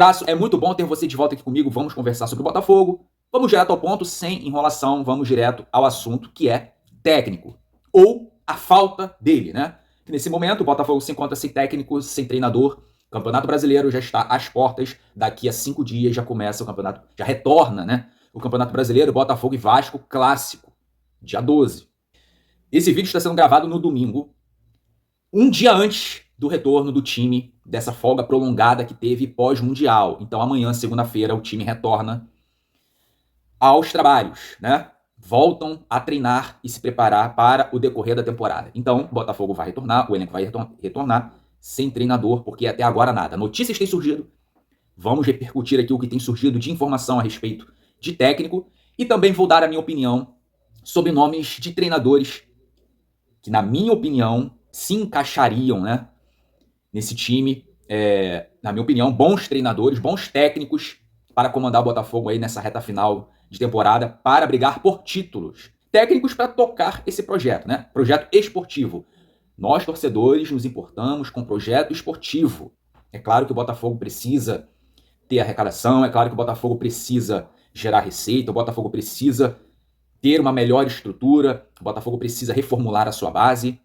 abraço, é muito bom ter você de volta aqui comigo. Vamos conversar sobre o Botafogo. Vamos direto ao ponto, sem enrolação, vamos direto ao assunto, que é técnico. Ou a falta dele, né? Que nesse momento o Botafogo se encontra sem técnico, sem treinador. O Campeonato Brasileiro já está às portas. Daqui a 5 dias já começa o campeonato, já retorna, né? O Campeonato Brasileiro, Botafogo e Vasco, clássico, dia 12. Esse vídeo está sendo gravado no domingo, um dia antes do retorno do time, dessa folga prolongada que teve pós-mundial. Então amanhã, segunda-feira, o time retorna aos trabalhos, né? Voltam a treinar e se preparar para o decorrer da temporada. Então, o Botafogo vai retornar, o elenco vai retornar sem treinador, porque até agora nada. Notícias têm surgido, vamos repercutir aqui o que tem surgido de informação a respeito de técnico e também vou dar a minha opinião sobre nomes de treinadores que, na minha opinião, se encaixariam, né, nesse time. Na minha opinião, bons treinadores, bons técnicos para comandar o Botafogo aí nessa reta final de temporada para brigar por títulos. Técnicos para tocar esse projeto, né? Projeto esportivo. Nós, torcedores, nos importamos com projeto esportivo. É claro que o Botafogo precisa ter arrecadação, é claro que o Botafogo precisa gerar receita, o Botafogo precisa ter uma melhor estrutura, o Botafogo precisa reformular a sua base.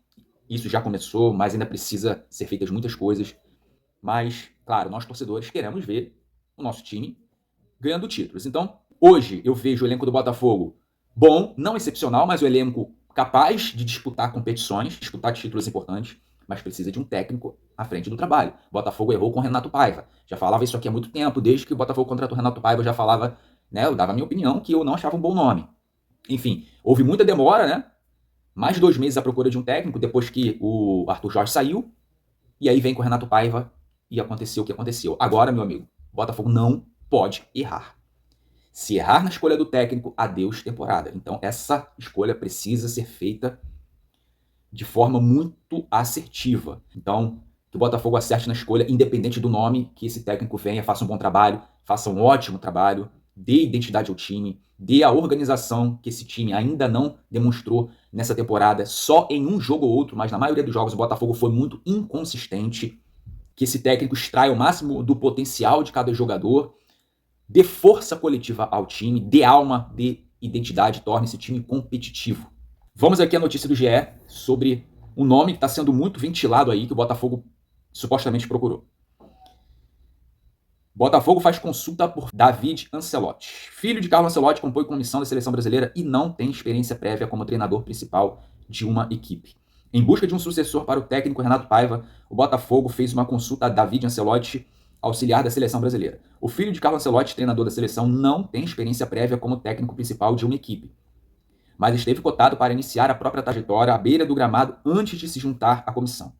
Isso já começou, mas ainda precisa ser feitas muitas coisas. Mas, claro, nós torcedores queremos ver o nosso time ganhando títulos. Então, hoje eu vejo o elenco do Botafogo bom, não excepcional, mas o elenco capaz de disputar competições, disputar títulos importantes, mas precisa de um técnico à frente do trabalho. O Botafogo errou com o Renato Paiva. Já falava isso aqui há muito tempo, desde que o Botafogo contratou o Renato Paiva, eu já falava, né, eu dava a minha opinião que eu não achava um bom nome. Enfim, houve muita demora, né? Mais de 2 meses à procura de um técnico, depois que o Arthur Jorge saiu, e aí vem com o Renato Paiva e aconteceu o que aconteceu. Agora, meu amigo, o Botafogo não pode errar. Se errar na escolha do técnico, adeus temporada. Então essa escolha precisa ser feita de forma muito assertiva. Então, que o Botafogo acerte na escolha, independente do nome, que esse técnico venha, faça um bom trabalho, faça um ótimo trabalho, dê identidade ao time, dê a organização que esse time ainda não demonstrou nessa temporada, só em um jogo ou outro, mas na maioria dos jogos o Botafogo foi muito inconsistente. Que esse técnico extraia o máximo do potencial de cada jogador, dê força coletiva ao time, dê alma, dê identidade, torne esse time competitivo. Vamos aqui à notícia do GE sobre um nome que está sendo muito ventilado aí, que o Botafogo supostamente procurou. Botafogo faz consulta por David Ancelotti. Filho de Carlo Ancelotti, compõe comissão da seleção brasileira e não tem experiência prévia como treinador principal de uma equipe. Em busca de um sucessor para o técnico Renato Paiva, o Botafogo fez uma consulta a David Ancelotti, auxiliar da seleção brasileira. O filho de Carlo Ancelotti, treinador da seleção, não tem experiência prévia como técnico principal de uma equipe, mas esteve cotado para iniciar a própria trajetória à beira do gramado antes de se juntar à comissão.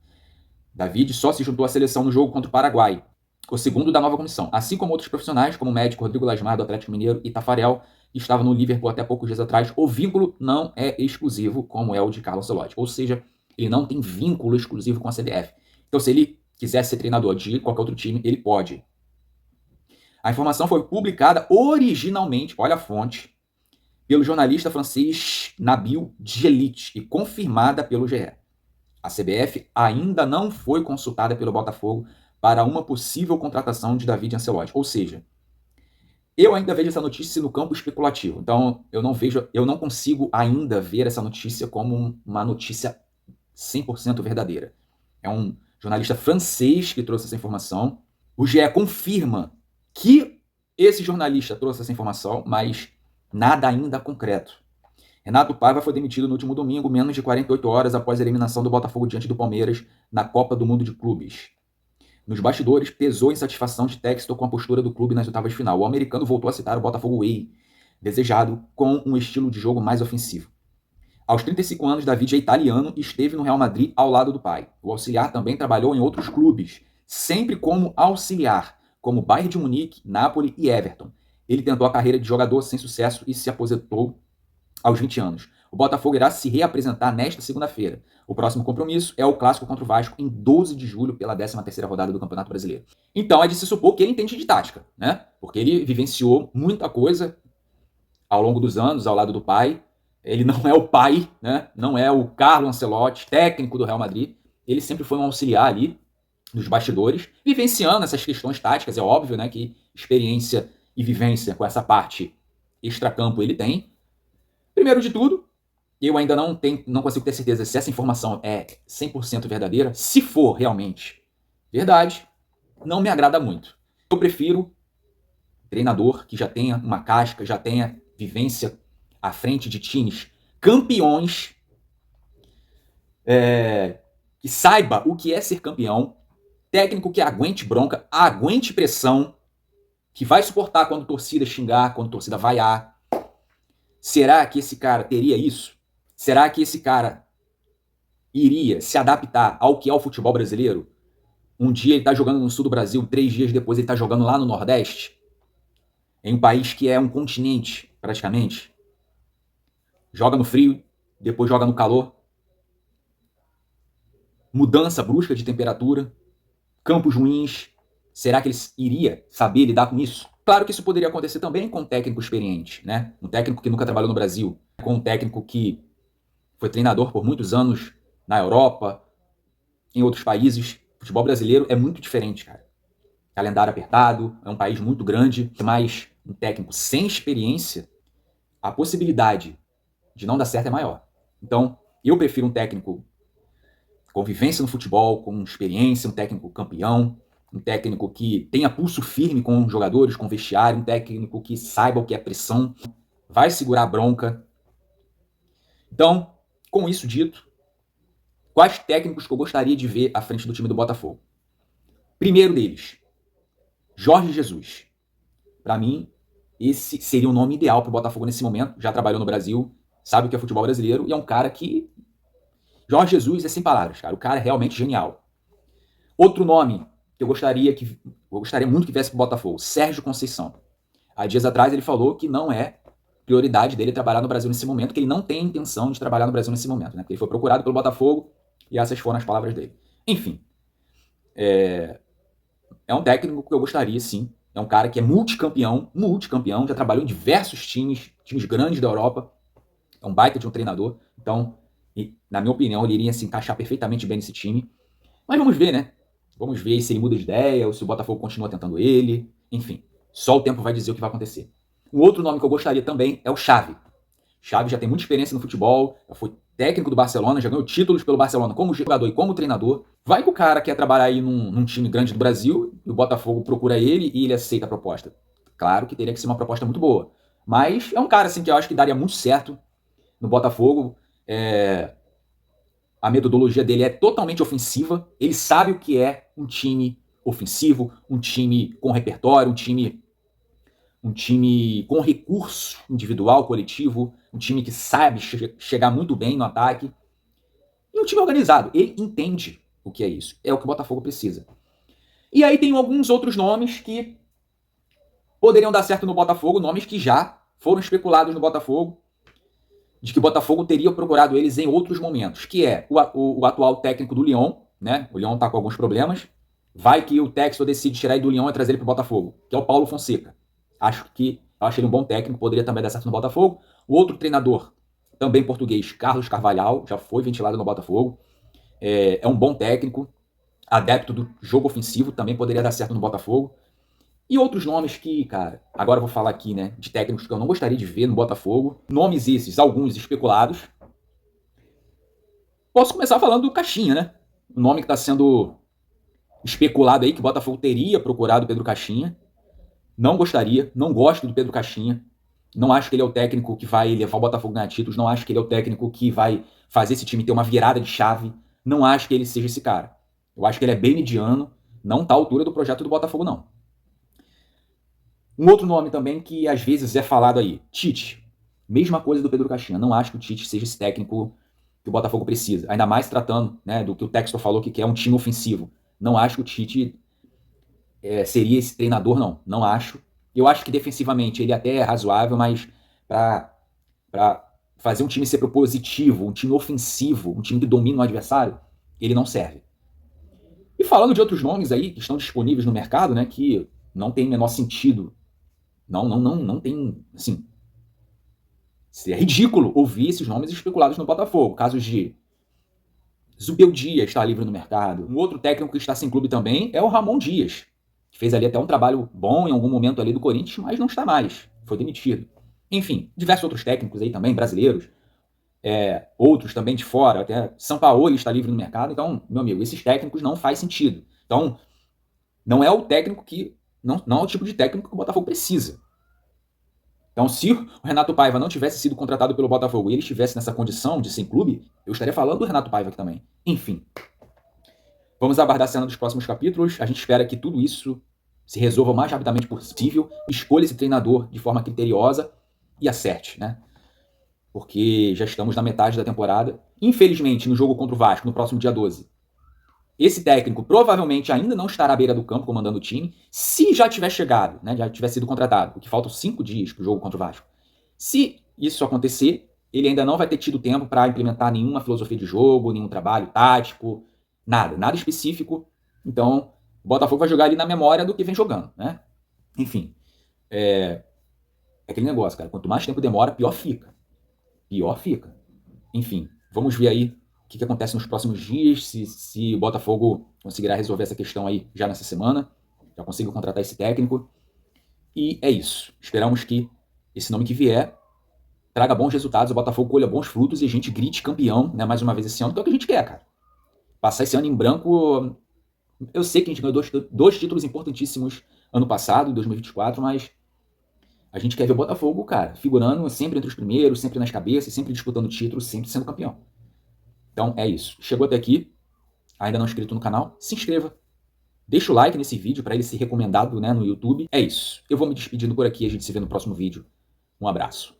David só se juntou à seleção no jogo contra o Paraguai, o segundo da nova comissão, assim como outros profissionais, como o médico Rodrigo Lasmar, do Atlético Mineiro, e Tafarel, que estava no Liverpool até poucos dias atrás. O vínculo não é exclusivo, como é o de Carlo Ancelotti, ou seja, ele não tem vínculo exclusivo com a CBF. Então, se ele quiser ser treinador de qualquer outro time, ele pode. A informação foi publicada originalmente, olha a fonte, pelo jornalista francês Nabil Djellit e confirmada pelo GE. A CBF ainda não foi consultada pelo Botafogo para uma possível contratação de David Ancelotti. Ou seja, eu ainda vejo essa notícia no campo especulativo. Então, eu não consigo ainda ver essa notícia como uma notícia 100% verdadeira. É um jornalista francês que trouxe essa informação. O GE confirma que esse jornalista trouxe essa informação, mas nada ainda concreto. Renato Paiva foi demitido no último domingo, menos de 48 horas após a eliminação do Botafogo diante do Palmeiras na Copa do Mundo de Clubes. Nos bastidores, pesou a insatisfação de Textor com a postura do clube nas oitavas de final. O americano voltou a citar o Botafogo Way, desejado com um estilo de jogo mais ofensivo. Aos 35 anos, David é italiano e esteve no Real Madrid ao lado do pai. O auxiliar também trabalhou em outros clubes, sempre como auxiliar, como Bayern de Munique, Napoli e Everton. Ele tentou a carreira de jogador sem sucesso e se aposentou aos 20 anos. O Botafogo irá se reapresentar nesta segunda-feira. O próximo compromisso é o clássico contra o Vasco em 12 de julho pela 13ª rodada do Campeonato Brasileiro. Então é de se supor que ele entende de tática, né? Porque ele vivenciou muita coisa ao longo dos anos ao lado do pai. Ele não é o pai, né? Não é o Carlo Ancelotti, técnico do Real Madrid. Ele sempre foi um auxiliar ali. nos bastidores, vivenciando essas questões táticas. É óbvio, né, que experiência e vivência com essa parte extracampo ele tem. Primeiro de tudo, eu ainda não consigo ter certeza se essa informação é 100% verdadeira. Se for realmente verdade, não me agrada muito. Eu prefiro treinador que já tenha uma casca, já tenha vivência à frente de times campeões, que saiba o que é ser campeão, técnico que aguente bronca, aguente pressão, que vai suportar quando a torcida xingar, quando a torcida vaiar. Será que esse cara teria isso? Será que esse cara iria se adaptar ao que é o futebol brasileiro? Um dia ele está jogando no sul do Brasil, 3 dias depois ele está jogando lá no Nordeste, em um país que é um continente, praticamente. Joga no frio, depois joga no calor. Mudança brusca de temperatura, campos ruins. Será que ele iria saber lidar com isso? Claro que isso poderia acontecer também com um técnico experiente, né? Um técnico que nunca trabalhou no Brasil, com um técnico que foi treinador por muitos anos na Europa, em outros países. O futebol brasileiro é muito diferente, cara. Calendário apertado, é um país muito grande, mas um técnico sem experiência, a possibilidade de não dar certo é maior. Então, eu prefiro um técnico com vivência no futebol, com experiência, um técnico campeão, um técnico que tenha pulso firme com os jogadores, com o vestiário, um técnico que saiba o que é pressão, vai segurar a bronca. Então, com isso dito, quais técnicos que eu gostaria de ver à frente do time do Botafogo? Primeiro deles, Jorge Jesus. Para mim, esse seria o nome ideal para o Botafogo nesse momento. Já trabalhou no Brasil, sabe o que é futebol brasileiro e é um cara que... Jorge Jesus é sem palavras, cara. O cara é realmente genial. Outro nome que eu gostaria muito que viesse pro Botafogo, Sérgio Conceição. Há dias atrás ele falou que não é prioridade dele trabalhar no Brasil nesse momento, que ele não tem intenção de trabalhar no Brasil nesse momento, né? Ele foi procurado pelo Botafogo e essas foram as palavras dele. Enfim, é um técnico que eu gostaria, sim. É um cara que é multicampeão, já trabalhou em diversos times grandes da Europa. É um baita de um treinador. Então, na minha opinião, ele iria se encaixar perfeitamente bem nesse time. Mas vamos ver, né? Vamos ver se ele muda de ideia ou se o Botafogo continua tentando ele. Enfim, só o tempo vai dizer o que vai acontecer. Um outro nome que eu gostaria também é o Xavi. Xavi já tem muita experiência no futebol, já foi técnico do Barcelona, já ganhou títulos pelo Barcelona como jogador e como treinador. Vai que o cara quer trabalhar aí num time grande do Brasil e o Botafogo procura ele e ele aceita a proposta. Claro que teria que ser uma proposta muito boa. Mas é um cara assim que eu acho que daria muito certo no Botafogo. A metodologia dele é totalmente ofensiva. Ele sabe o que é um time ofensivo, um time com repertório, um time com recurso individual, coletivo, um time que sabe chegar muito bem no ataque. E um time organizado. Ele entende o que é isso. É o que o Botafogo precisa. E aí tem alguns outros nomes que poderiam dar certo no Botafogo, nomes que já foram especulados no Botafogo, de que o Botafogo teria procurado eles em outros momentos, que é o atual técnico do Lyon, né? O Lyon está com alguns problemas. Vai que o Textor decide tirar ele do Lyon e trazer ele para o Botafogo, que é o Paulo Fonseca. Acho ele um bom técnico, poderia também dar certo no Botafogo. O outro treinador, também português, Carlos Carvalhal, já foi ventilado no Botafogo. É um bom técnico, adepto do jogo ofensivo, também poderia dar certo no Botafogo. E outros nomes que, cara, agora eu vou falar aqui, né, de técnicos que eu não gostaria de ver no Botafogo. Nomes esses, alguns especulados. Posso começar falando do Caixinha, né? O nome que está sendo especulado aí, que o Botafogo teria procurado o Pedro Caixinha. Não gostaria, não gosto do Pedro Caixinha. Não acho que ele é o técnico que vai levar o Botafogo a ganhar títulos. Não acho que ele é o técnico que vai fazer esse time ter uma virada de chave. Não acho que ele seja esse cara. Eu acho que ele é bem mediano. Não está à altura do projeto do Botafogo, não. Um outro nome também que às vezes é falado aí, Tite. Mesma coisa do Pedro Caixinha. Não acho que o Tite seja esse técnico que o Botafogo precisa. Ainda mais tratando, né, do que o Textor falou, que é um time ofensivo. Não acho que o Tite seria esse treinador, não. Não acho. Eu acho que defensivamente ele até é razoável, mas para fazer um time ser propositivo, um time ofensivo, um time que domina o adversário, ele não serve. E falando de outros nomes aí que estão disponíveis no mercado, né, que não tem o menor sentido. Não tem, assim, é ridículo ouvir esses nomes especulados no Botafogo. Casos de Zubeldia está livre no mercado. Um outro técnico que está sem clube também é o Ramon Dias, que fez ali até um trabalho bom em algum momento ali do Corinthians, mas não está mais, foi demitido. Enfim, diversos outros técnicos aí também, brasileiros, outros também de fora, até Sampaoli está livre no mercado. Então, meu amigo, esses técnicos não faz sentido. Então, não é o técnico que. Não é o tipo de técnico que o Botafogo precisa. Então, se o Renato Paiva não tivesse sido contratado pelo Botafogo e ele estivesse nessa condição de sem clube, eu estaria falando do Renato Paiva aqui também. Enfim, vamos aguardar a cena dos próximos capítulos. A gente espera que tudo isso se resolva o mais rapidamente possível, escolha esse treinador de forma criteriosa e acerte, né? Porque já estamos na metade da temporada. Infelizmente, no jogo contra o Vasco, no próximo dia 12, esse técnico provavelmente ainda não estará à beira do campo comandando o time, se já tiver chegado, né, já tiver sido contratado, porque faltam 5 dias para o jogo contra o Vasco. Se isso acontecer, ele ainda não vai ter tido tempo para implementar nenhuma filosofia de jogo, nenhum trabalho tático, nada específico. Então, o Botafogo vai jogar ali na memória do que vem jogando, né? Enfim, é aquele negócio, cara. Quanto mais tempo demora, pior fica. Pior fica. Enfim, vamos ver aí o que acontece nos próximos dias, se o Botafogo conseguirá resolver essa questão aí já nessa semana, já consiga contratar esse técnico. E é isso. Esperamos que esse nome que vier traga bons resultados, o Botafogo colha bons frutos e a gente grite campeão, né, mais uma vez esse ano, que é o que a gente quer, cara. Passar esse ano em branco. Eu sei que a gente ganhou dois títulos importantíssimos ano passado, em 2024, mas a gente quer ver o Botafogo, cara, figurando sempre entre os primeiros, sempre nas cabeças, sempre disputando títulos, sempre sendo campeão. Então é isso. Chegou até aqui, ainda não inscrito no canal, se inscreva. Deixa o like nesse vídeo para ele ser recomendado, né, no YouTube. É isso. Eu vou me despedindo por aqui, a gente se vê no próximo vídeo. Um abraço.